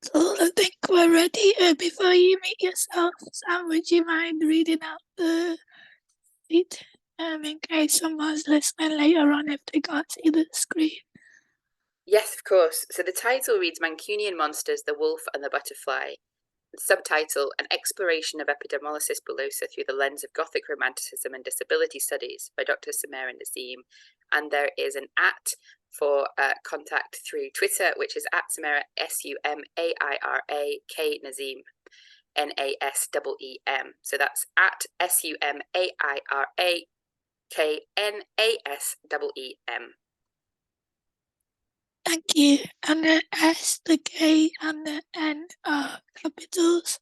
So I think we're ready. Before you meet yourself, Sam, would you mind reading out the sheet in case someone's listening later on if they can't see the screen? Yes, of course. So the title reads Mancunian Monsters, the Wolf and the Butterfly. The subtitle, An Exploration of Epidermolysis Bullosa Through the Lens of Gothic Romanticism and Disability Studies by Dr. Sumaira Naseem. And there is an @ for contact through Twitter, which is @Sumaira, SUMAIRA K Naseem, NASEEM. So that's @SUMAIRA K NASEEM. Thank you. And the S, the K, and the N are capitals.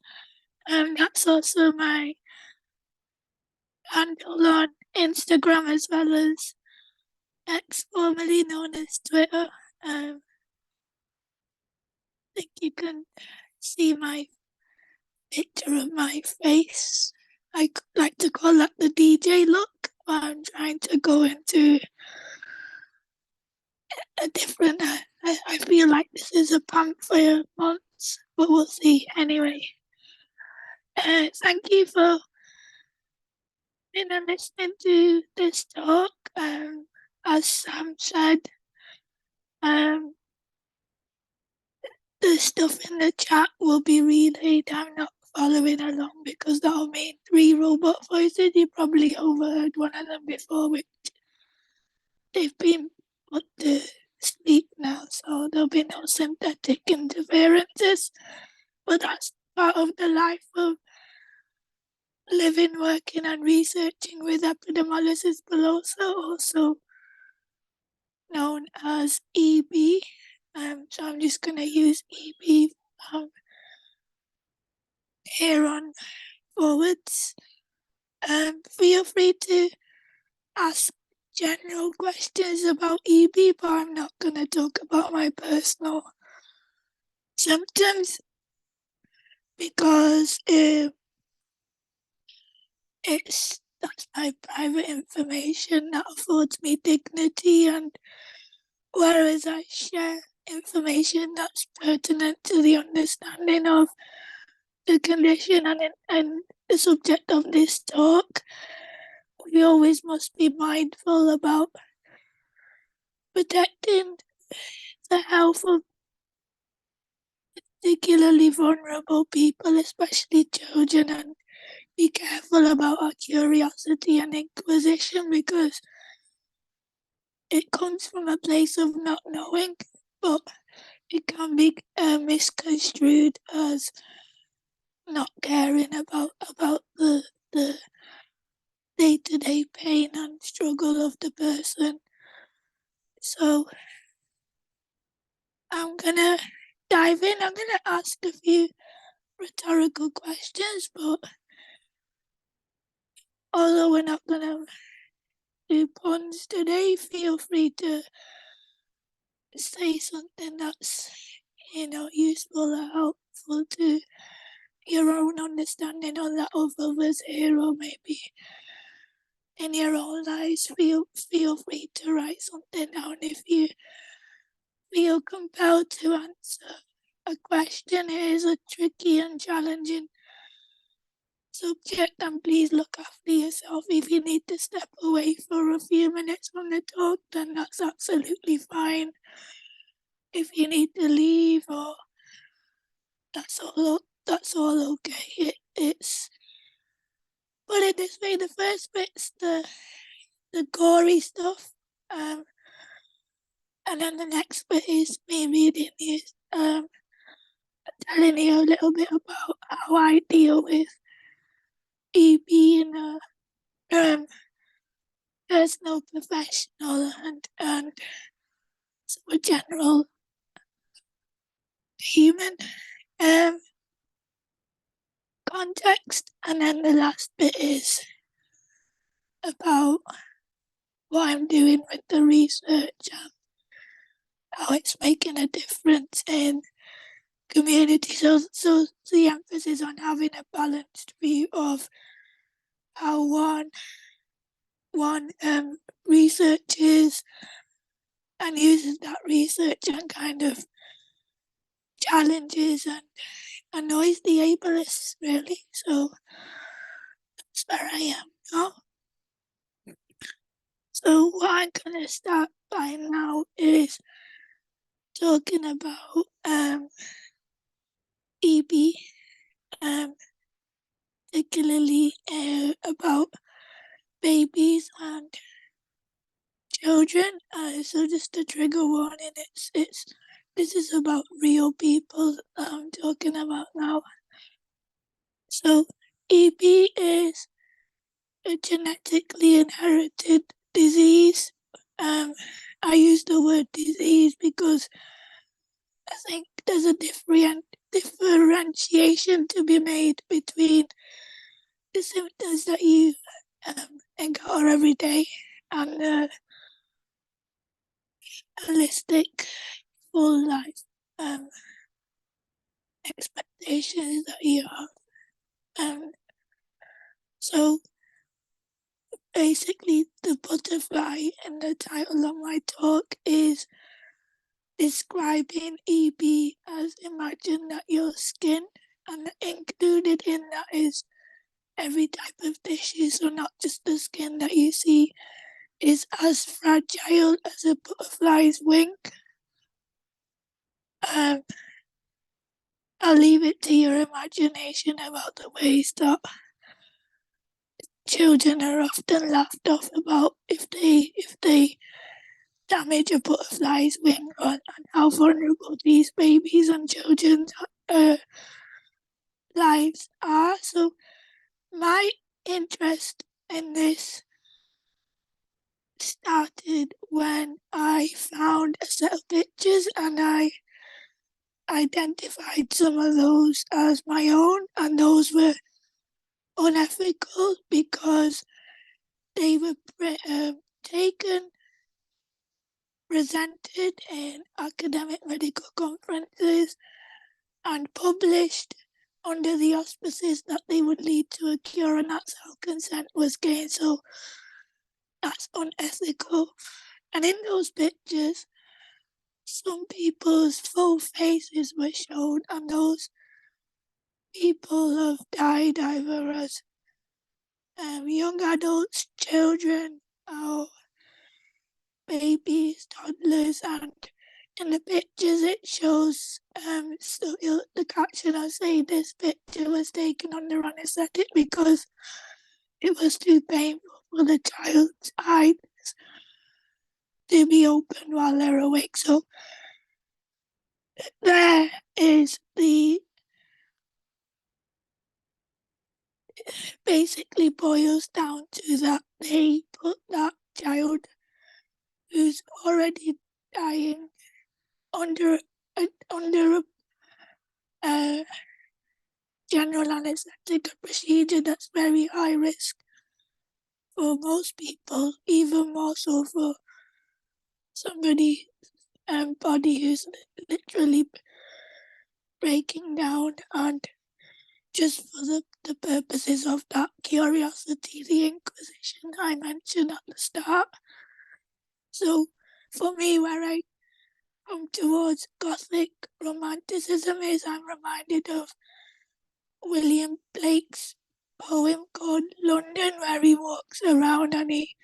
That's also my handle on Instagram as well as X, formerly known as Twitter. I think you can see my picture of my face. I like to call that the DJ look. I'm trying to go into a different. I feel like this is a pump for months, but we'll see anyway. Thank you for listening to this talk. As Sam said, um, the stuff in the chat will be relayed. I'm not following along because that'll mean 3 robot voices. You probably overheard one of them before, which they've been put to sleep now, so there'll be no synthetic interferences. But that's part of the life of living, working, and researching with epidermolysis bullosa, also known as EB. So I'm just going to use EB here on forwards. Feel free to ask general questions about EB, but I'm not going to talk about my personal symptoms because that's my private information that affords me dignity, and whereas I share information that's pertinent to the understanding of the condition and the subject of this talk, we always must be mindful about protecting the health of particularly vulnerable people, especially children, and be careful about our curiosity and inquisition because it comes from a place of not knowing, but it can be misconstrued as not caring about the day-to-day pain and struggle of the person. So I'm gonna dive in. I'm gonna ask a few rhetorical questions, but although we're not gonna do puns today, feel free to say something that's useful or helpful to your own understanding or that of others here, or maybe in your own lives. Feel free to write something down if you feel compelled to answer a question. It is a tricky and challenging subject, and please look after yourself. If you need to step away for a few minutes from the talk, then that's absolutely fine. If you need to leave, or that's all okay. It's put it this way: the first bit's the gory stuff, and then the next bit is me reading you, telling you a little bit about how I deal with being a personal professional and a general human context. And then the last bit is about what I'm doing with the research and how it's making a difference in community. So the emphasis on having a balanced view of how one researches and uses that research and kind of challenges and annoys the ableists, really. So that's where I am now. So what I'm going to start by now is talking about EB, particularly about babies and children. So just a trigger warning. This is about real people that I'm talking about now. So EB is a genetically inherited disease. I use the word disease because I think there's a differentiation to be made between the symptoms that you encounter every day and the holistic full life expectations that you have. So basically the butterfly in the title of my talk is describing EB as imagine that your skin, and included in that is every type of tissue, so not just the skin that you see, is as fragile as a butterfly's wing. I'll leave it to your imagination about the ways that children are often laughed off about if they damage a butterfly's wing, and how vulnerable these babies and children's lives are. So my interest in this started when I found a set of pictures and I identified some of those as my own, and those were unethical because they were taken, presented in academic medical conferences, and published under the auspices that they would lead to a cure, and that's how consent was gained. So that's unethical. And in those pictures, some people's full faces were shown, and those people have died either as young adults, children, or babies, toddlers, and in the pictures it shows, so the caption I say this picture was taken under anaesthetic because it was too painful for the child's eyes to be open while they're awake. So there is the basically boils down to that they put that child who's already dying under a general anaesthetic, a procedure that's very high risk for most people, even more so for somebody body who's literally breaking down. And just for the purposes of that curiosity, the Inquisition I mentioned at the start. So for me, where I come towards Gothic Romanticism is I'm reminded of William Blake's poem called London, where he walks around and he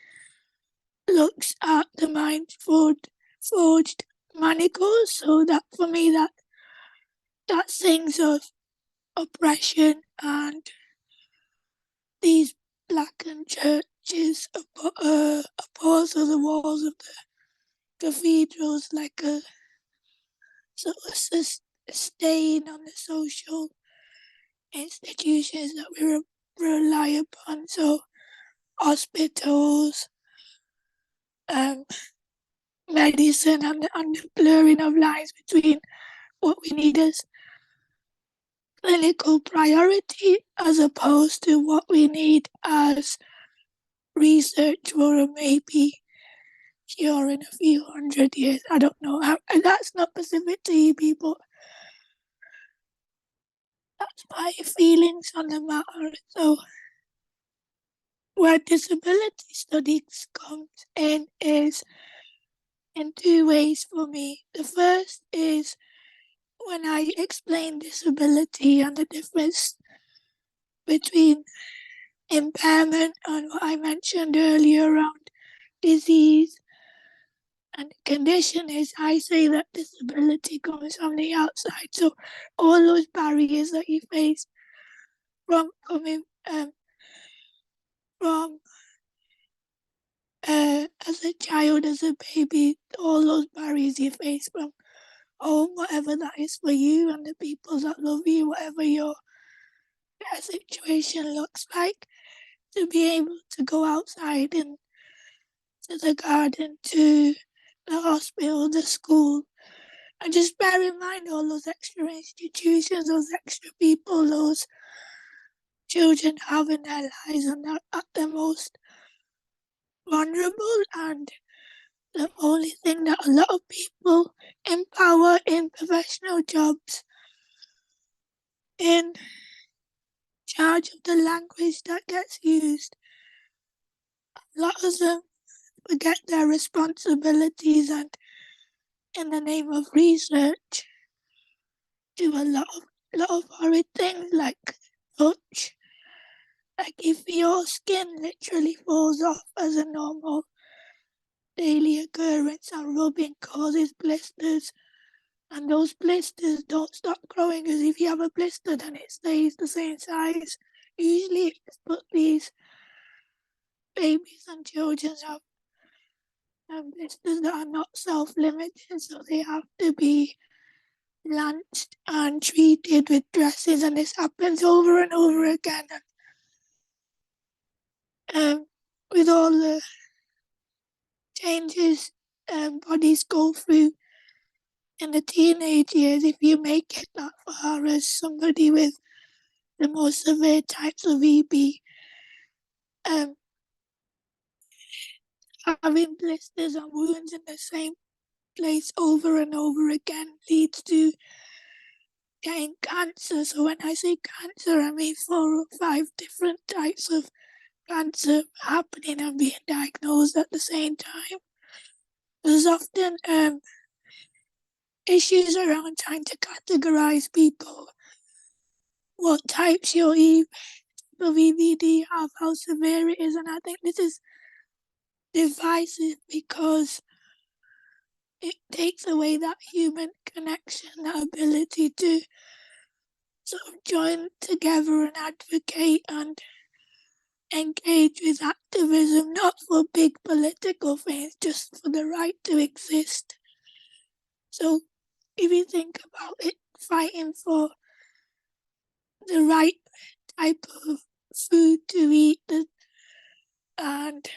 looks at the forged manacles. So that for me, that sings of oppression and these blackened churches opposed to the walls of the cathedrals, like a sort of a stain on the social institutions that we rely upon. So hospitals, medicine, and the blurring of lines between what we need as clinical priority as opposed to what we need as research for maybe cure in a few hundred years. I don't know. And that's not specific to EB, but that's my feelings on the matter. So where disability studies comes in is in two ways for me. The first is when I explain disability and the difference between impairment and what I mentioned earlier around disease and condition is, I say that disability comes from the outside. So all those barriers that you face from coming from as a child, as a baby, all those barriers you face from home, whatever that is for you, and the people that love you, whatever your situation looks like, to be able to go outside and to the garden, to the hospital, the school, and just bear in mind all those extra institutions, those extra people, those children have in their lives, and they're at the most vulnerable. And the only thing that a lot of people in power, in professional jobs, in charge of the language that gets used, a lot of them forget their responsibilities and, in the name of research, do a lot of horrid things like touch. Like if your skin literally falls off as a normal daily occurrence and rubbing causes blisters, and those blisters don't stop growing, because if you have a blister then it stays the same size usually, but these babies and children have blisters that are not self-limiting, so they have to be blanched and treated with dressings, and this happens over and over again. And with all the changes bodies go through in the teenage years, if you make it that far as somebody with the more severe types of EB, having blisters and wounds in the same place over and over again leads to getting cancer. So when I say cancer, I mean 4 or 5 different types of cancer happening and being diagnosed at the same time. There's often issues around trying to categorize people, what types your of EBD have, how severe it is, and I think this is divisive because it takes away that human connection, that ability to sort of join together and advocate and engage with activism, not for big political things, just for the right to exist. So if you think about it, fighting for the right type of food to eat, and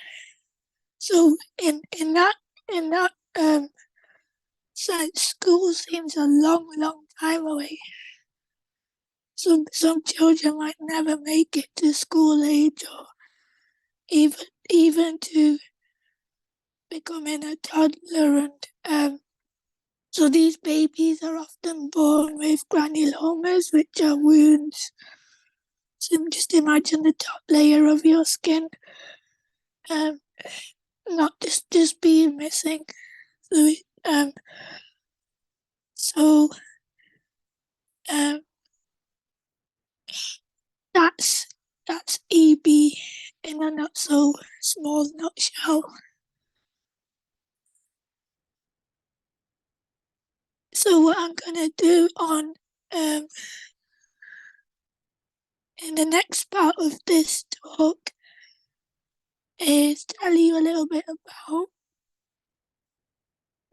so in that sense, school seems a long time away. Some children might never make it to school age, or even to becoming a toddler, and so these babies are often born with granulomas, which are wounds. So just imagine the top layer of your skin, not just being missing. So that's EB in a not so small nutshell. So what I'm gonna do on in the next part of this talk is tell you a little bit about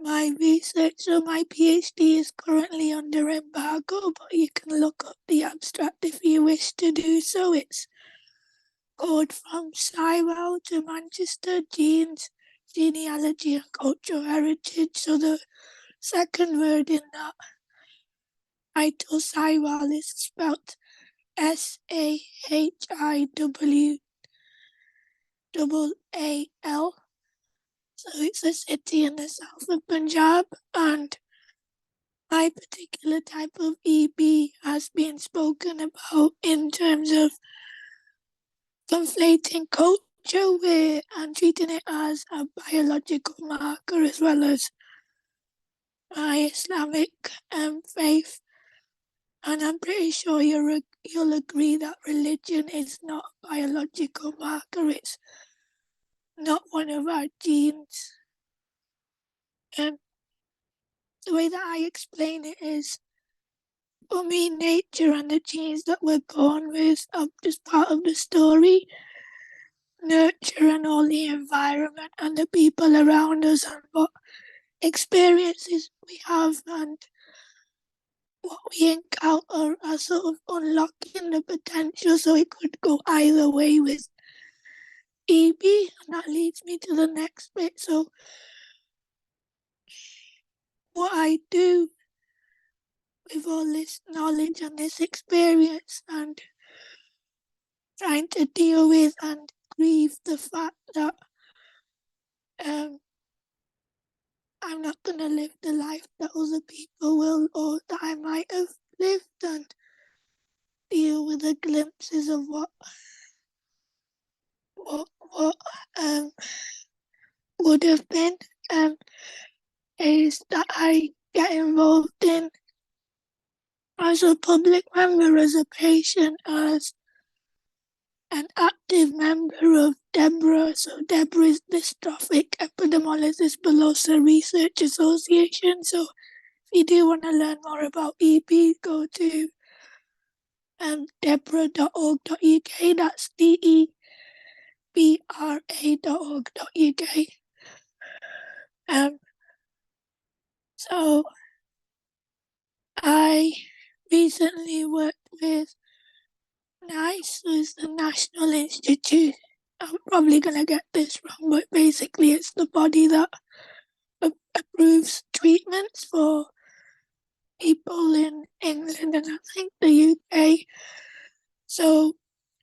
my research. So my PhD is currently under embargo, but you can look up the abstract if you wish to do so. It's called From Cyril to Manchester, Genes, Genealogy and Cultural Heritage. So the second word in that title, Cyril, is spelled Sahiwal. So it's a city in the south of Punjab, and my particular type of EB has been spoken about in terms of conflating culture with and treating it as a biological marker, as well as my Islamic faith And I'm pretty sure you'll agree that religion is not a biological marker, it's not one of our genes. And the way that I explain it is, for me, nature and the genes that we're born with are just part of the story. Nurture and all the environment and the people around us and what experiences we have and what we encounter are sort of unlocking the potential, so it could go either way with EB, and that leads me to the next bit. So what I do with all this knowledge and this experience and trying to deal with and grieve the fact that I'm not going to live the life that other people will or that I might have lived, and deal with the glimpses of what would have been, is that I get involved in as a public member, as a patient, as an active member of DEBRA. So DEBRA is Dystrophic Epidermolysis Bullosa Research Association. So if you do want to learn more about EP, go to debra.org.uk. That's DEBRA.org.uk. So I recently worked with NICE, who's the National Institute. I'm probably going to get this wrong, but basically it's the body that approves treatments for people in England and I think the UK. So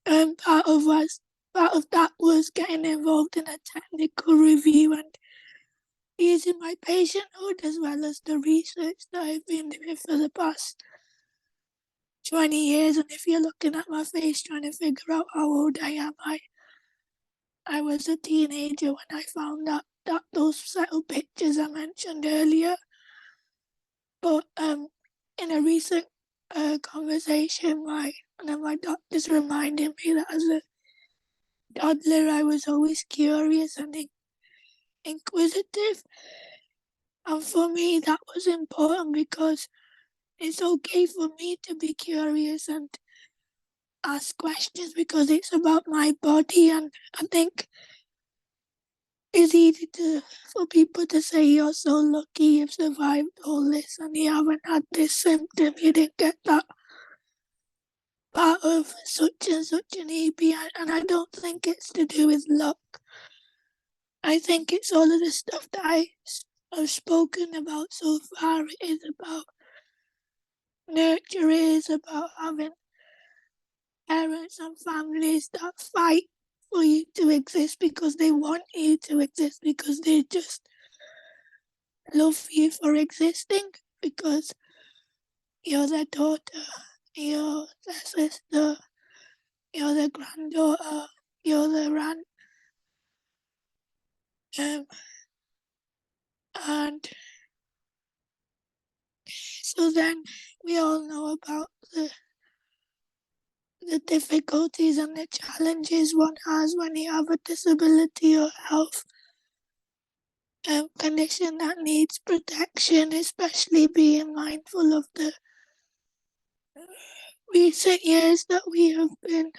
part of that was getting involved in a technical review and using my patienthood as well as the research that I've been doing for the past 20 years. And if you're looking at my face trying to figure out how old I am, I was a teenager when I found out that those settle pictures I mentioned earlier. But in a recent conversation, my doctors reminded me that as a toddler I was always curious and inquisitive. And for me that was important because it's okay for me to be curious and ask questions because it's about my body. And I think it's easy for people to say you're so lucky you've survived all this and you haven't had this symptom, you didn't get that part of such and such an EB, and I don't think it's to do with luck. I think it's all of the stuff that I have spoken about so far. It is about nurture, it is about having parents and families that fight for you to exist because they want you to exist, because they just love you for existing, because you're their daughter, you're their sister, you're their granddaughter, you're their aunt. And so then we all know about the difficulties and the challenges one has when you have a disability or health condition that needs protection, especially being mindful of the recent years that we have been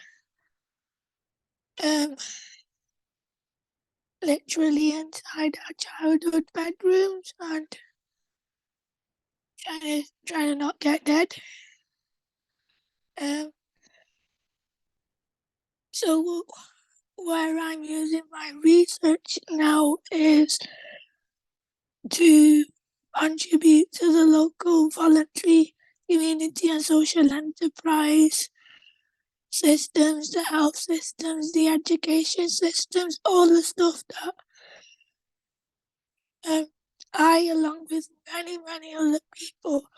literally inside our childhood bedrooms and trying to not get dead. So where I'm using my research now is to contribute to the local voluntary community and social enterprise systems, the health systems, the education systems, all the stuff that I, along with many, many other people,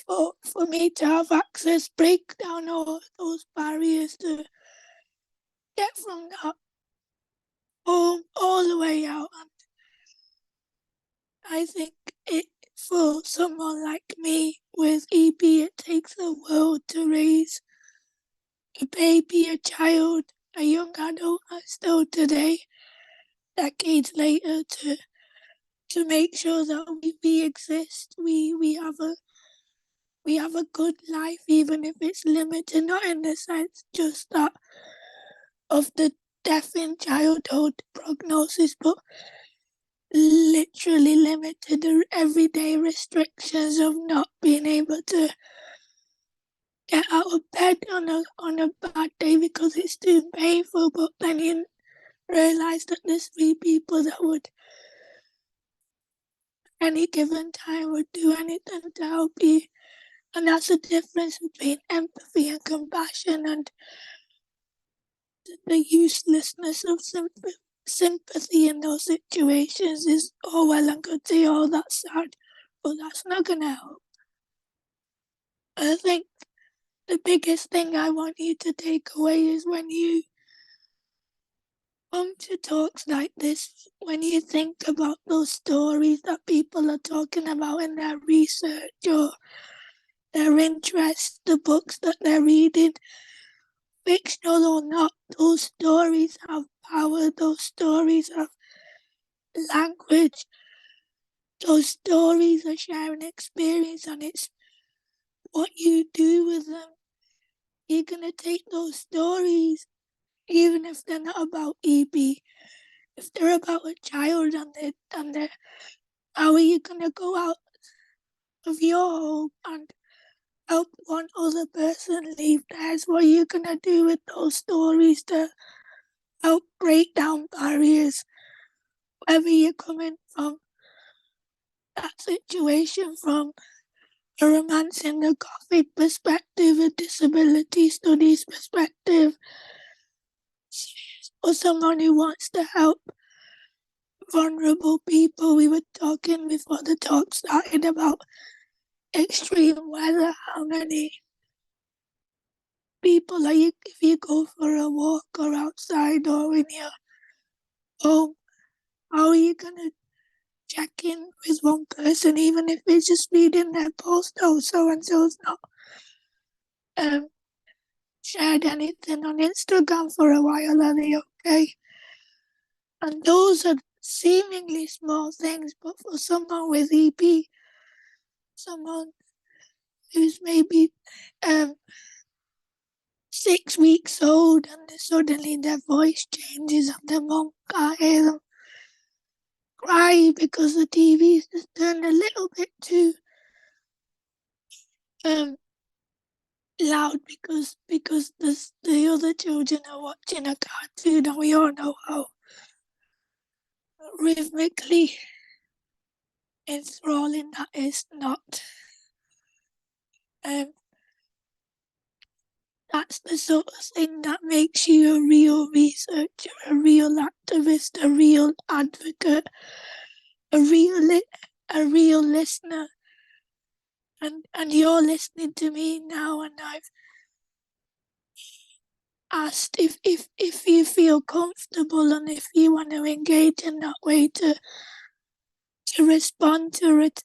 for me to have access, break down all those barriers to get from that home all the way out. And I think for someone like me with EP, it takes a world to raise a baby, a child, a young adult, and still today, decades later, to make sure that we exist, we have a good life, even if it's limited, not in the sense just that of the death in childhood prognosis, but literally limited the everyday restrictions of not being able to get out of bed on a bad day because it's too painful. But then you realise that there's 3 people that would any given time would do anything to help you. And that's the difference between empathy and compassion, and the uselessness of sympathy in those situations is all well and good to hear, oh, that's sad, but that's not going to help. I think the biggest thing I want you to take away is when you come to talks like this, when you think about those stories that people are talking about in their research or their interest, the books that they're reading, fictional or not, those stories have power, those stories have language, those stories are sharing experience, and it's what you do with them. You're going to take those stories, even if they're not about EB, if they're about a child and they're, how are you going to go out of your home and help one other person leave theirs? What are you going to do with those stories to help break down barriers, whether you're coming from that situation from a romance in the Gothic perspective, a disability studies perspective, or someone who wants to help vulnerable people. We were talking before the talk started about extreme weather, how many people are you, if you go for a walk or outside or in your home, how are you going to check in with one person, even if it's just reading their post, oh, so-and-so's not shared anything on Instagram for a while, are they okay? And those are seemingly small things, but for someone with EP, someone who's maybe 6 weeks old and suddenly their voice changes and their mom can't hear them cry because the TV's just turned a little bit too loud because the other children are watching a cartoon, and we all know how rhythmically enthralling that is not. That's the sort of thing that makes you a real researcher, a real activist, a real advocate, a real listener. And you're listening to me now, and I've asked if you feel comfortable and if you want to engage in that way to respond to it,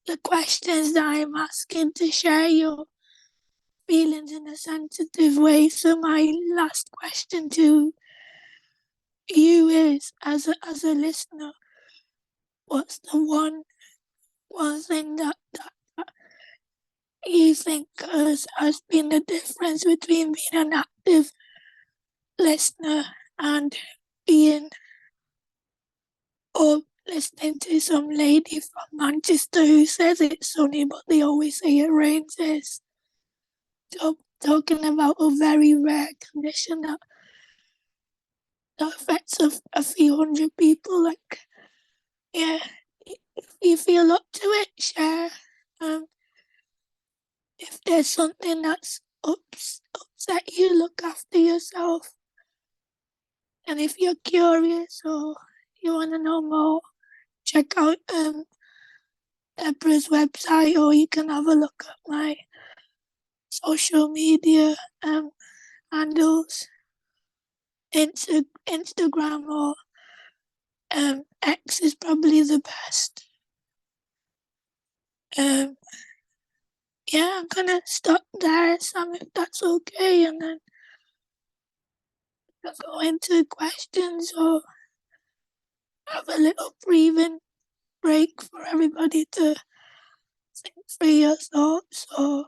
the questions that I'm asking, to share your feelings in a sensitive way. So my last question to you is, as a listener, what's the one thing that you think has been the difference between being an active listener and being, or listening to some lady from Manchester who says it's sunny but they always say it rains, is talking about a very rare condition that affects a few hundred people. Like, yeah, if you feel up to it, share. If there's something that's upset you, look after yourself. And if you're curious or you want to know more, check out Deborah's website, or you can have a look at my social media handles, Instagram or X is probably the best. Yeah, I'm gonna stop there, Sam, if that's okay, and then I'll go into questions or have a little breathing break for everybody to think through your thoughts or